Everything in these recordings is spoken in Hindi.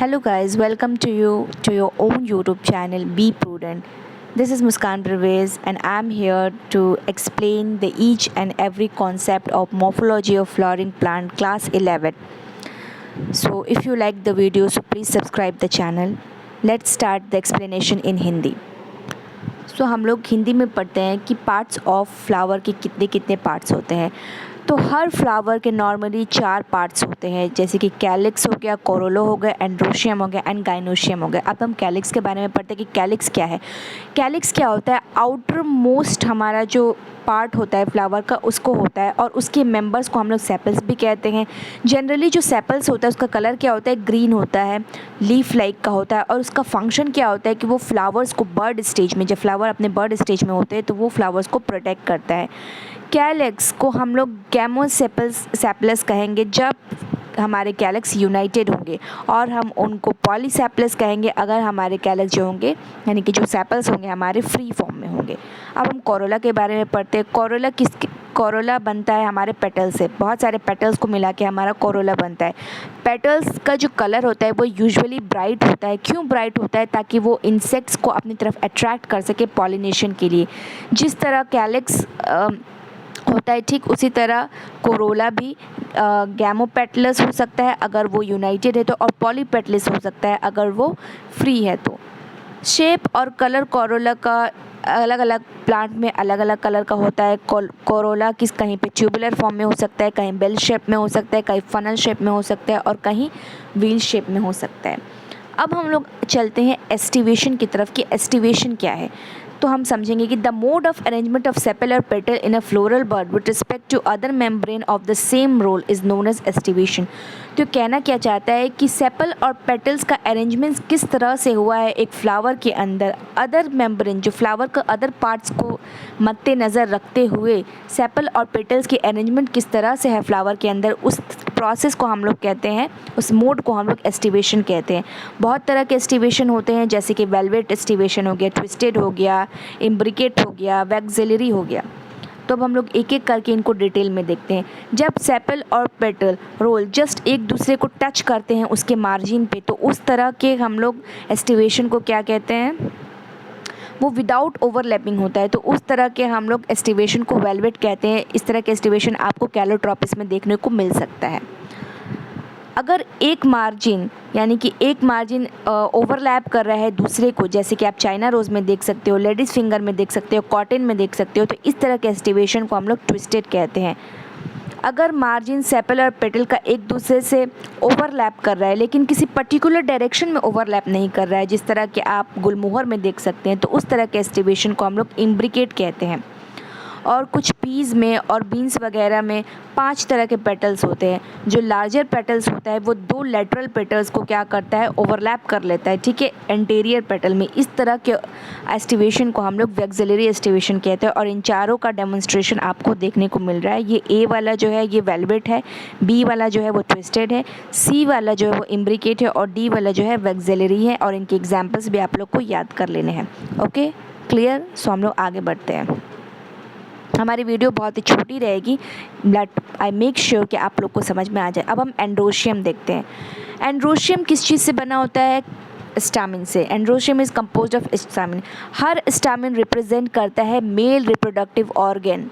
Hello guys, welcome to your own YouTube channel Be Prudent. This is Muskan Pervez and I'm here to explain the each and every concept of morphology of flowering plant class 11. So if you like the video, so please subscribe the channel. Let's start the explanation in Hindi. सो हम लोग हिंदी में पढ़ते हैं कि पार्ट्स ऑफ फ्लावर के कितने कितने पार्ट्स होते हैं। तो हर फ्लावर के नॉर्मली 4 पार्ट्स होते हैं, जैसे कि कैलिक्स हो गया, कोरोला हो गया, एंड्रोशियम हो गया एंड गाइनोशियम हो गया। अब हम कैलिक्स के बारे में पढ़ते हैं कि कैलिक्स क्या है। कैलिक्स क्या होता है? आउटर मोस्ट हमारा जो पार्ट होता है फ्लावर का उसको होता है, और उसके मेंबर्स को हम लोग सेपल्स भी कहते हैं। जनरली जो सेपल्स होता है उसका कलर क्या होता है? ग्रीन होता है, लीफ लाइक का होता है, और उसका फंक्शन क्या होता है कि वो फ्लावर्स को बर्ड स्टेज में, जब फ्लावर अपने बर्ड स्टेज में होते हैं तो वो फ्लावर्स को प्रोटेक्ट करता है। कैलिक्स को हम लोग गैमोसेपलस कहेंगे जब हमारे कैलिक्स यूनाइटेड होंगे, और हम उनको पॉलीसेपलस कहेंगे अगर हमारे कैलिक्स जो होंगे यानी कि जो सेपल्स होंगे हमारे फ्री फॉर्म में होंगे। अब हम कोरोला के बारे में पढ़ते हैं। कोरोला बनता है हमारे पेटल से, बहुत सारे पेटल्स को मिला के हमारा कोरोला बनता है। पेटल्स का जो कलर होता है वो यूजुअली ब्राइट होता है। क्यों ब्राइट होता है? ताकि वो इंसेक्ट्स को अपनी तरफ अट्रैक्ट कर सके पॉलिनेशन के लिए। जिस तरह कैलिक्स होता है ठीक उसी तरह कोरोला भी गैमोपेटलस हो सकता है अगर वो यूनाइटेड है तो, और पॉलीपेटलस हो सकता है अगर वो फ्री है तो। शेप और कलर कोरोला का अलग अलग प्लांट में अलग अलग कलर का होता है। कोरोला कहीं पे ट्यूबुलर फॉर्म में हो सकता है, कहीं बेल शेप में हो सकता है, कहीं फनल शेप में हो सकता है, और कहीं व्हील शेप में हो सकता है। अब हम लोग चलते हैं एस्टिवेशन की तरफ कि एस्टिवेशन क्या है। तो हम समझेंगे कि the mode of arrangement of sepal और petal in a floral bud with respect to other members of the same whorl is known as aestivation. तो कहना क्या चाहता है कि सेपल और पेटल्स का अरेंजमेंट किस तरह से हुआ है एक फ्लावर के अंदर, अदर मेम्ब्रेन जो फ्लावर का अदर पार्ट्स को मद्देनज़र रखते हुए सेपल और पेटल्स की अरेंजमेंट किस तरह से है फ्लावर के अंदर, उस प्रोसेस को हम लोग कहते हैं, उस मोड को हम लोग एस्टिवेशन कहते हैं। बहुत तरह के एस्टिवेशन होते हैं, जैसे कि वेलवेट एस्टिवेशन हो गया, ट्विस्टेड हो गया, इम्ब्रिकेट हो गया, वैक्सिलरी हो गया। तो अब हम लोग एक एक करके इनको डिटेल में देखते हैं। जब सेपल और पेटल रोल जस्ट एक दूसरे को टच करते हैं उसके मार्जिन पे, तो उस तरह के हम लोग एस्टिवेशन को क्या कहते हैं? वो विदाउट ओवरलैपिंग होता है, तो उस तरह के हम लोग एस्टिवेशन को वेलवेट कहते हैं। इस तरह के एस्टिवेशन आपको कैलोट्रोपिस में देखने को मिल सकता है। अगर एक मार्जिन यानी कि एक मार्जिन ओवरलैप कर रहा है दूसरे को, जैसे कि आप चाइना रोज़ में देख सकते हो, लेडीज़ फिंगर में देख सकते हो, कॉटन में देख सकते हो, तो इस तरह के एस्टिवेशन को हम लोग ट्विस्टेड कहते हैं। अगर मार्जिन सेपल और पेटल का एक दूसरे से ओवरलैप कर रहा है लेकिन किसी पर्टिकुलर डायरेक्शन में ओवरलैप नहीं कर रहा है, जिस तरह के आप गुलमोहर में देख सकते हैं, तो उस तरह के एस्टिवेशन को हम लोग इम्ब्रिकेट कहते हैं। और कुछ पीज़ में और बीन्स वगैरह में 5 तरह के पेटल्स होते हैं। जो लार्जर पेटल्स होता है वो 2 लेटरल पेटल्स को क्या करता है? ओवरलैप कर लेता है, ठीक है, एंटीरियर पेटल में। इस तरह के एस्टिवेशन को हम लोग वैक्सिलरी एस्टिवेशन कहते हैं, और इन चारों का डेमोन्स्ट्रेशन आपको देखने को मिल रहा है। ये ए वाला जो है ये वेलवेट है, बी वाला जो है वो ट्विस्टेड है, सी वाला जो है वो इम्ब्रिकेट है, और डी वाला जो है वैक्सिलरी है। और इनके एग्जाम्पल्स भी आप लोग को याद कर लेने हैं। Okay, clear? सो हम लोग आगे बढ़ते हैं। हमारी वीडियो बहुत ही छोटी रहेगी, बट आई मेक श्योर कि आप लोग को समझ में आ जाए। अब हम एंड्रोशियम देखते हैं। एंड्रोशियम किस चीज़ से बना होता है? स्टामिन से। Androecium is composed of stamen. Her stamen represent करता है male reproductive organ,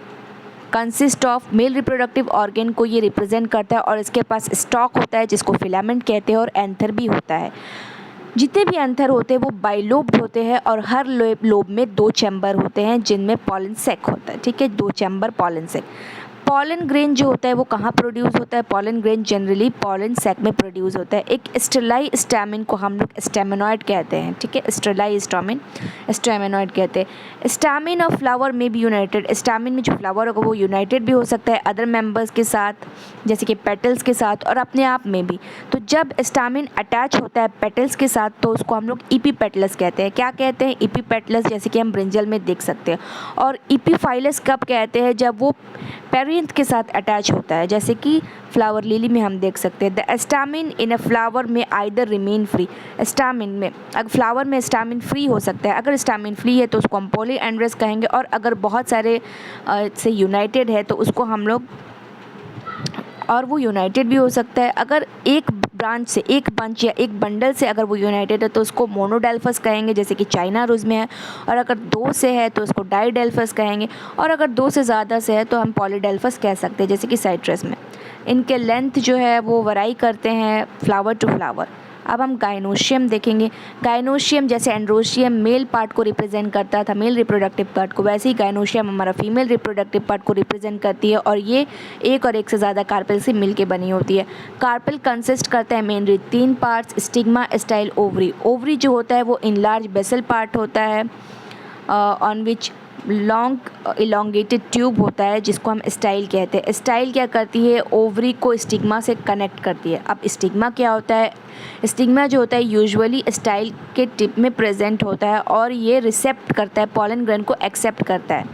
consist of male reproductive organ को ये रिप्रेजेंट करता है, और इसके पास स्टॉक होता है जिसको फिलामेंट कहते हैं, और एंथर भी होता है। जितने भी एंथर होते हैं वो बाइलोब्ड होते हैं, और हर लोब में 2 चैम्बर होते हैं जिनमें पॉलन सैक होता है, ठीक है, 2 chamber pollen sac. Pollen grain जो होता है वो कहाँ प्रोड्यूस होता है? Pollen grain generally pollen sac में प्रोड्यूस होता है। एक स्टेरलाई स्टैमिन को हम लोग स्टेमिनॉइड कहते हैं, ठीक है, स्टेरलाई स्टेमिनॉइड कहते हैं। स्टैमिन ऑफ फ्लावर में भी यूनाइटेड, स्टैमिन में जो फ्लावर होगा वो यूनाइटेड भी हो सकता है अदर मेंबर्स के साथ, जैसे कि पेटल्स के साथ, और अपने आप में भी। तो जब स्टैमिन अटैच होता है पेटल्स के साथ तो उसको हम लोग इपीपेटलस कहते हैं। क्या कहते हैं? इपीपेटलस, जैसे कि हम ब्रिंजल में देख सकते हैं। और इपीफाइलस कब कहते हैं? जब वो पेरिंथ के साथ अटैच होता है, जैसे कि फ्लावर लिली में हम देख सकते हैं। The stamen in a flower में आइदर रिमेन फ्री। स्टामिन में अगर फ्लावर में स्टामिन फ्री हो सकता है, अगर स्टामिन फ्री है तो उसको हम पॉलीएंड्रस कहेंगे, और अगर बहुत सारे से यूनाइटेड है तो उसको हम लोग, और वो यूनाइटेड भी हो सकता है। अगर एक ब्रांच से, एक बंच या एक बंडल से अगर वो यूनाइटेड है तो उसको मोनोडेल्फस कहेंगे, जैसे कि चाइना रोज़ में है। और अगर दो से है तो उसको डाईडेल्फस कहेंगे। और अगर दो से ज़्यादा से है तो हम पॉलीडेल्फस कह सकते हैं, जैसे कि साइट्रस में। इनके लेंथ जो है वो वराई करते हैं फ्लावर टू फ्लावर। अब हम गाइनोशियम देखेंगे। गाइनोशियम जैसे एंड्रोशियम मेल पार्ट को रिप्रेजेंट करता था, मेल रिप्रोडक्टिव पार्ट को, वैसे ही गाइनोशियम हमारा फीमेल रिप्रोडक्टिव पार्ट को रिप्रेजेंट करती है। और ये एक और एक से ज़्यादा कार्पेल से मिलके बनी होती है। कार्पेल कंसिस्ट करता है mainly 3 parts, stigma, style, ovary. Ovary जो होता है वो इनलार्ज बेसल पार्ट होता है on which long elongated tube होता है, जिसको हम स्टाइल कहते हैं। स्टाइल क्या करती है, ओवरी को स्टिग्मा से कनेक्ट करती है। अब स्टिग्मा क्या होता है, स्टिग्मा जो होता है यूजुअली स्टाइल के टिप में प्रेजेंट होता है और ये रिसेप्ट करता है, पॉलन ग्रेन को एक्सेप्ट करता है।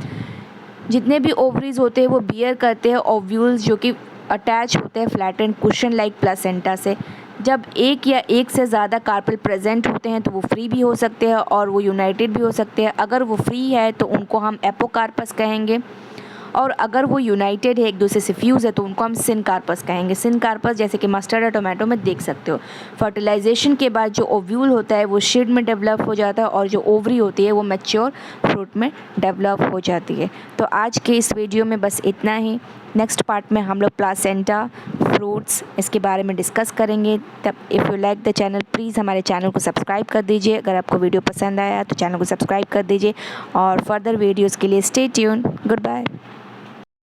जितने भी ओवरीज होते हैं वो बियर करते हैं ओव्यूल्स, जो कि अटैच होते हैं फ्लैटेंड कुशन लाइक प्लासेंटा से। जब एक या एक से ज़्यादा कार्पेल प्रेजेंट होते हैं तो वो फ्री भी हो सकते हैं और वो यूनाइटेड भी हो सकते हैं। अगर वो फ्री है तो उनको हम एपोकार्पस कहेंगे, और अगर वो यूनाइटेड है, एक दूसरे से फ्यूज़ है, तो उनको हम सिनकार्पस कहेंगे। सिनकार्पस जैसे कि मस्टर्ड या टोमेटो में देख सकते हो। फर्टिलाइजेशन के बाद जो ओव्यूल होता है वो शीड में डेवलप हो जाता है और जो ओवरी होती है वो मैच्योर फ्रूट में डेवलप हो जाती है। तो आज के इस वीडियो में बस इतना ही। नेक्स्ट पार्ट में हम लोग प्लासेंटा, फ्रूट्स, इसके बारे में डिस्कस करेंगे। तब if you like the channel please हमारे चैनल को सब्सक्राइब कर दीजिए। अगर आपको वीडियो पसंद आया तो चैनल को सब्सक्राइब कर दीजिए और फर्दर वीडियोज़ के लिए स्टे ट्यून। Good bye.